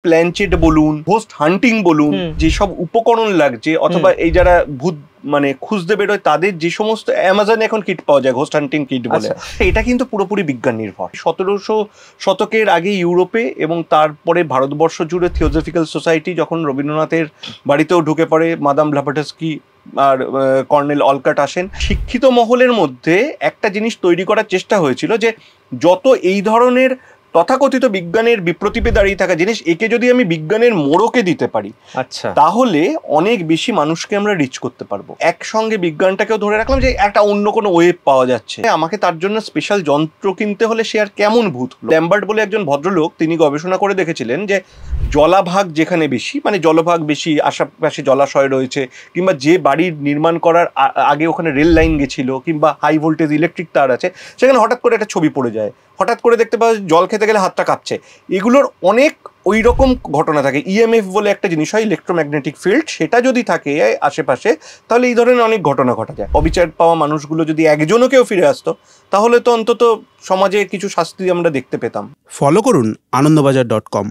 Planchette বলুন, ghost হান্টিং বলুন, যেসব উপকরণ লাগছে, অথবা এই যারা ভূত মানে খুঁজতে বেরোয় তাদের যে সমস্ত, অ্যামাজনে এখন কিট পাওয়া যায় ঘোস্ট হান্টিং কিট বলে, এটা কিন্তু পুরোপুরি বিজ্ঞান নির্ভর। 1700 শতকের আগে ইউরোপে এবং তারপরে ভারতবর্ষ জুড়ে থিওজফিক্যাল সোসাইটি যখন রবীন্দ্রনাথের বাড়িতেও ঢুকে পড়ে, মাদাম ব্লাভাটস্কি আর কর্নেল অলকাট আসেন, শিক্ষিত মহলের মধ্যে একটা জিনিস তৈরি করার চেষ্টা হয়েছিল যে যত এই ধরনের তথাকথিত বিজ্ঞানের বিপ্রতীপে দাঁড়িয়ে থাকা জিনিস, একে যদি আমি বিজ্ঞানের মোড়কে দিতে পারি, আচ্ছা, তাহলে অনেক বেশি মানুষকে আমরা রিচ করতে পারবো। একসঙ্গে বিজ্ঞানটাকেও ধরে রাখলাম যে একটা অন্য কোনো ওয়েব পাওয়া যাচ্ছে, আমাকে তার জন্য স্পেশাল যন্ত্র কিনতে হলে সে আর কেমন ভূত। ল্যাম্বার্ট বলে একজন ভদ্রলোক, তিনি গবেষণা করে দেখেছিলেন যে জলাভাগ যেখানে বেশি, মানে জলভাগ বেশি, আশেপাশে জলাশয় রয়েছে, কিংবা যে বাড়ির নির্মাণ করার আগে ওখানে রেল লাইন গেছিল, কিংবা হাই ভোল্টেজ ইলেকট্রিক তার আছে, সেখানে হঠাৎ করে একটা ছবি পড়ে যায়, হঠাৎ করে দেখতে পাওয়া জল খেতে গেলে হাতটা কাঁপছে, এগুলোর অনেক ওই রকম ঘটনা থাকে। ইএমএফ বলে একটা জিনিস হয়, ইলেকট্রোম্যাগনেটিক ফিল্ড, সেটা যদি থাকে আশেপাশে, তাহলে এই ধরনের অনেক ঘটনা ঘটা যায়। অবিচার পাওয়া মানুষগুলো যদি একজনও কেউ ফিরে আসতো, তাহলে তো অন্তত সমাজে কিছু শাস্তি আমরা দেখতে পেতাম। ফলো করুন আনন্দবাজার.com।